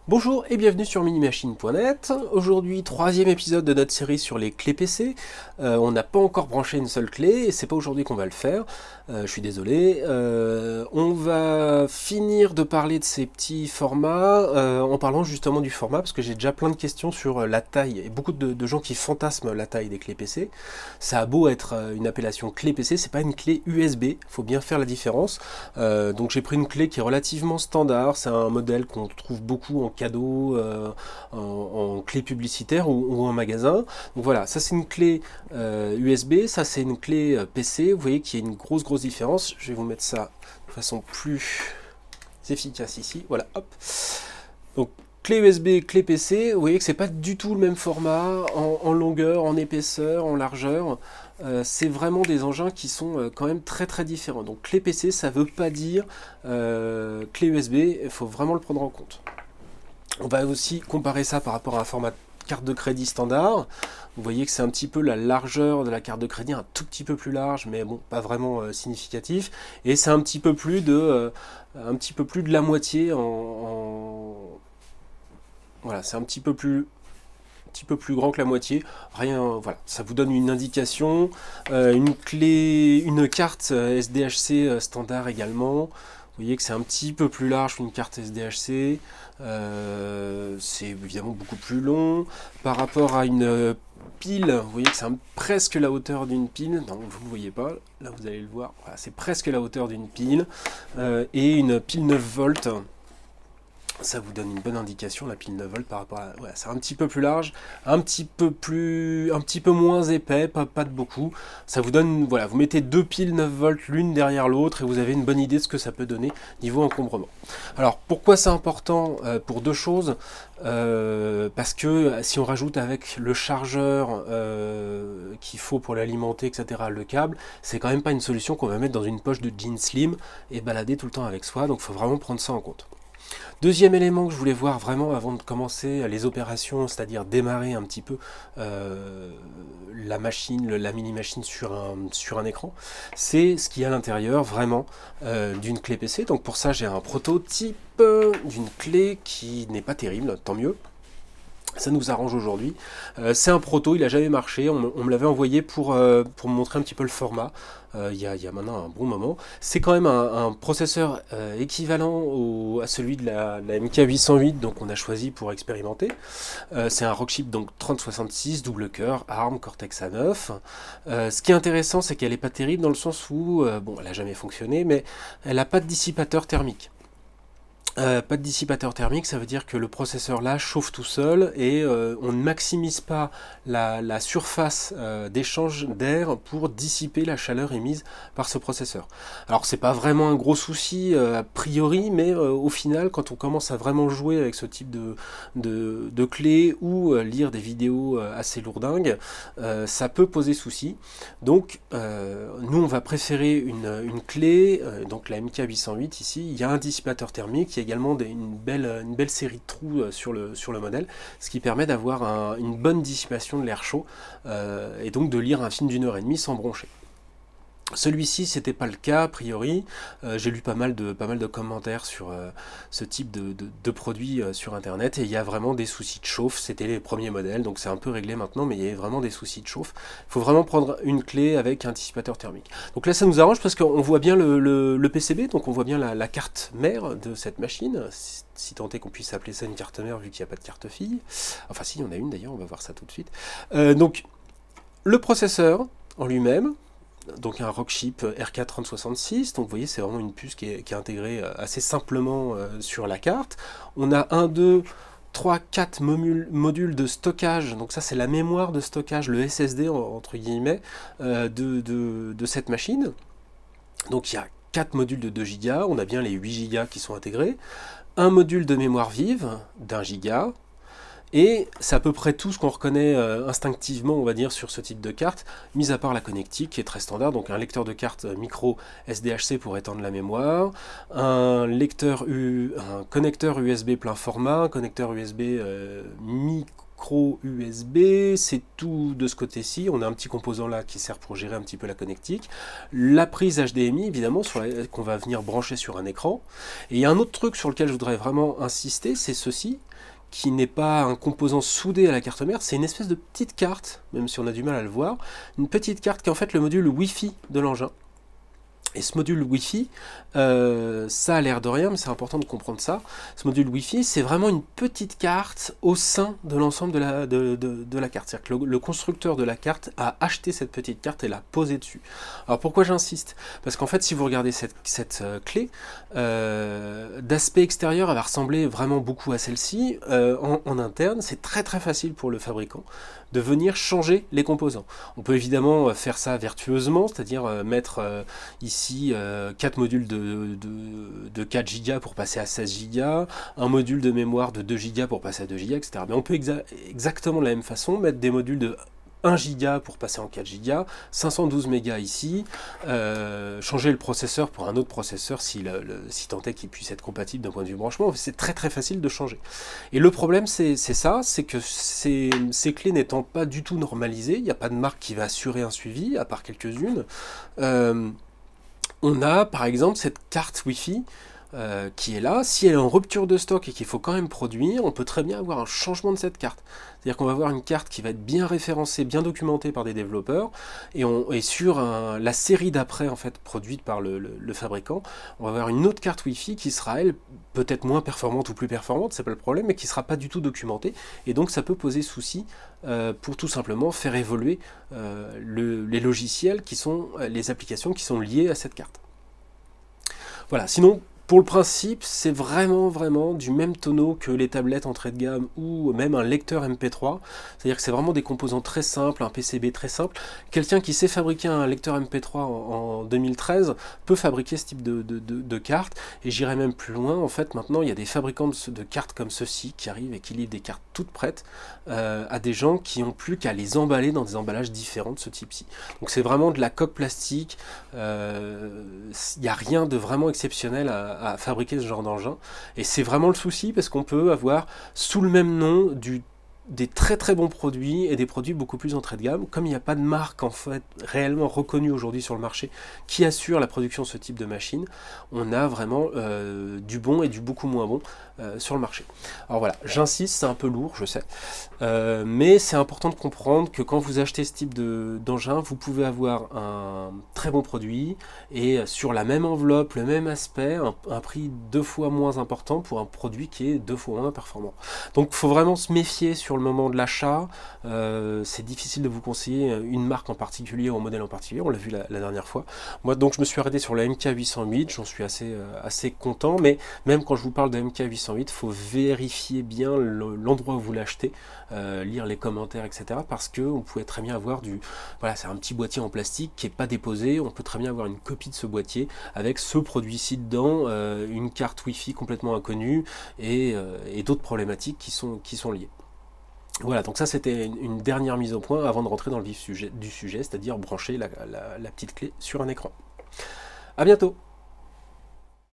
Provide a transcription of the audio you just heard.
Bonjour et bienvenue sur minimachine.net. Aujourd'hui, troisième épisode de notre série sur les clés PC. On n'a pas encore branché une seule clé et c'est pas aujourd'hui qu'on va le faire. Je suis désolé. On va finir de parler de ces petits formats en parlant justement du format parce que j'ai déjà plein de questions sur la taille et beaucoup de gens qui fantasment la taille des clés PC. Ça a beau être une appellation clé PC, c'est pas une clé USB. Faut bien faire la différence. Donc j'ai pris une clé qui est relativement standard. C'est un modèle qu'on trouve beaucoup en cadeau, en clé publicitaire ou en magasin. Donc voilà, ça c'est une clé USB, ça c'est une clé PC. Vous voyez qu'il y a une grosse différence. Je vais vous mettre ça de façon plus efficace ici. Voilà, hop. Donc clé USB, clé PC, vous voyez que c'est pas du tout le même format en longueur, en épaisseur, en largeur. C'est vraiment des engins qui sont quand même très différents. Donc clé PC, ça veut pas dire clé USB, il faut vraiment le prendre en compte. On va aussi comparer ça par rapport à un format carte de crédit standard. Vous voyez que c'est un petit peu la largeur de la carte de crédit, un tout petit peu plus large, mais bon, pas vraiment significatif. Et c'est un petit peu plus de la moitié voilà, c'est un petit peu plus grand que la moitié. Rien, voilà, ça vous donne une indication. Une carte SDHC standard également. Vous voyez que c'est un petit peu plus large qu'une carte SDHC. C'est évidemment beaucoup plus long. Par rapport à une pile, vous voyez que c'est presque la hauteur d'une pile. Non, vous ne voyez pas. Là, vous allez le voir. Voilà, c'est presque la hauteur d'une pile. Et une pile 9 volts. Ça vous donne une bonne indication, la pile 9 volts par rapport à... Ouais, c'est un petit peu plus large, un petit peu moins épais, pas de beaucoup. Ça vous donne, voilà, vous mettez deux piles 9 volts l'une derrière l'autre et vous avez une bonne idée de ce que ça peut donner niveau encombrement. Alors, pourquoi c'est important? Pour deux choses. Parce que si on rajoute avec le chargeur qu'il faut pour l'alimenter, etc., le câble, c'est quand même pas une solution qu'on va mettre dans une poche de jean slim et balader tout le temps avec soi, donc il faut vraiment prendre ça en compte. Deuxième élément que je voulais voir vraiment avant de commencer les opérations, c'est-à-dire démarrer un petit peu la machine, la mini-machine sur un écran, c'est ce qu'il y a à l'intérieur vraiment d'une clé PC. Donc pour ça j'ai un prototype d'une clé qui n'est pas terrible, tant mieux. Ça nous arrange aujourd'hui. C'est un proto, il n'a jamais marché. On me l'avait envoyé pour me montrer un petit peu le format. Il y a maintenant un bon moment. C'est quand même un processeur équivalent à celui de la MK808, donc on a choisi pour expérimenter. C'est un Rockchip donc 3066, double cœur, ARM Cortex A9. Ce qui est intéressant, c'est qu'elle n'est pas terrible dans le sens où, bon, elle n'a jamais fonctionné, mais elle n'a pas de dissipateur thermique. Pas de dissipateur thermique, ça veut dire que le processeur là chauffe tout seul et on ne maximise pas la surface d'échange d'air pour dissiper la chaleur émise par ce processeur. Alors c'est pas vraiment un gros souci a priori, mais au final quand on commence à vraiment jouer avec ce type de clé ou lire des vidéos assez lourdingues, ça peut poser souci. Donc nous on va préférer une clé, donc la MK808 ici, il y a un dissipateur thermique, également une belle série de trous sur le modèle, ce qui permet d'avoir une bonne dissipation de l'air chaud et donc de lire un film d'1 h 30 sans broncher. Celui-ci, c'était pas le cas a priori. J'ai lu pas mal de commentaires sur ce type de produit sur internet et il y a vraiment des soucis de chauffe. C'était les premiers modèles, donc c'est un peu réglé maintenant, mais il y a vraiment des soucis de chauffe. Il faut vraiment prendre une clé avec un dissipateur thermique. Donc là, ça nous arrange parce qu'on voit bien le PCB, donc on voit bien la carte mère de cette machine. Si tant est qu'on puisse appeler ça une carte mère vu qu'il n'y a pas de carte fille. Enfin si, il y en a une d'ailleurs, on va voir ça tout de suite. Donc le processeur en lui-même, donc un Rockchip RK3066, donc vous voyez c'est vraiment une puce qui est intégrée assez simplement sur la carte. On a 1, 2, 3, 4 modules de stockage, donc ça c'est la mémoire de stockage, le SSD entre guillemets de cette machine. Donc il y a 4 modules de 2 Go, on a bien les 8 Go qui sont intégrés, un module de mémoire vive d'1 Go, et c'est à peu près tout ce qu'on reconnaît instinctivement, on va dire, sur ce type de carte, mis à part la connectique qui est très standard, donc un lecteur de carte micro SDHC pour étendre la mémoire, un connecteur USB plein format, un connecteur USB micro USB, c'est tout de ce côté-ci. On a un petit composant là qui sert pour gérer un petit peu la connectique. La prise HDMI, évidemment, qu'on va venir brancher sur un écran. Et il y a un autre truc sur lequel je voudrais vraiment insister, c'est ceci, qui n'est pas un composant soudé à la carte mère, c'est une espèce de petite carte, même si on a du mal à le voir, une petite carte qui est en fait le module Wi-Fi de l'engin. Et ce module Wi-Fi, ça a l'air de rien, mais c'est important de comprendre ça. Ce module Wi-Fi, c'est vraiment une petite carte au sein de l'ensemble de la carte. C'est-à-dire que le constructeur de la carte a acheté cette petite carte et l'a posée dessus. Alors pourquoi j'insiste? Parce qu'en fait, si vous regardez cette clé, d'aspect extérieur, elle va ressembler vraiment beaucoup à celle-ci. En interne, c'est très très facile pour le fabricant de venir changer les composants. On peut évidemment faire ça vertueusement, c'est-à-dire mettre ici 4 modules de 4 Go pour passer à 16 Go, un module de mémoire de 2 Go pour passer à 2 Go, etc. Mais on peut exactement de la même façon mettre des modules de 1 Go pour passer en 4 Go, 512 mégas ici, changer le processeur pour un autre processeur si tant est qu'il puisse être compatible d'un point de vue branchement. C'est très très facile de changer. Et le problème c'est ça, c'est que ces clés n'étant pas du tout normalisées, il n'y a pas de marque qui va assurer un suivi, à part quelques-unes. On a par exemple cette carte Wi-Fi qui est là. Si elle est en rupture de stock et qu'il faut quand même produire, on peut très bien avoir un changement de cette carte. C'est-à-dire qu'on va avoir une carte qui va être bien référencée, bien documentée par des développeurs, et sur la série d'après en fait produite par le fabricant, on va avoir une autre carte Wi-Fi qui sera elle peut-être moins performante ou plus performante, c'est pas le problème, mais qui sera pas du tout documentée, et donc ça peut poser souci pour tout simplement faire évoluer les logiciels qui sont les applications qui sont liées à cette carte. Voilà, sinon pour le principe, c'est vraiment du même tonneau que les tablettes entrée de gamme ou même un lecteur MP3. C'est-à-dire que c'est vraiment des composants très simples, un PCB très simple. Quelqu'un qui sait fabriquer un lecteur MP3 en 2013 peut fabriquer ce type de carte. Et j'irai même plus loin, en fait, maintenant, il y a des fabricants de cartes comme ceux-ci qui arrivent et qui livrent des cartes toutes prêtes à des gens qui n'ont plus qu'à les emballer dans des emballages différents de ce type-ci. Donc c'est vraiment de la coque plastique. Il n'y a rien de vraiment exceptionnel à fabriquer ce genre d'engin, et c'est vraiment le souci parce qu'on peut avoir sous le même nom des très très bons produits et des produits beaucoup plus entrée de gamme. Comme il n'y a pas de marque en fait réellement reconnue aujourd'hui sur le marché qui assure la production de ce type de machine, on a vraiment du bon et du beaucoup moins bon sur le marché. Alors voilà, j'insiste, c'est un peu lourd, je sais, mais c'est important de comprendre que quand vous achetez ce type d'engin, vous pouvez avoir un très bon produit et sur la même enveloppe, le même aspect, un prix 2 fois moins important pour un produit qui est 2 fois moins performant. Donc il faut vraiment se méfier sur le moment de l'achat. C'est difficile de vous conseiller une marque en particulier ou un modèle en particulier, on l'a vu la dernière fois. Moi donc je me suis arrêté sur la MK808, j'en suis assez content, mais même quand je vous parle de MK808, il faut vérifier bien l'endroit où vous l'achetez, lire les commentaires, etc. Parce qu'on pouvait très bien avoir voilà, c'est un petit boîtier en plastique qui n'est pas déposé, on peut très bien avoir une copie de ce boîtier avec ce produit-ci dedans, une carte Wi-Fi complètement inconnue et d'autres problématiques qui sont liées. Voilà, donc ça c'était une dernière mise au point avant de rentrer dans le vif du sujet, c'est-à-dire brancher la petite clé sur un écran. A bientôt!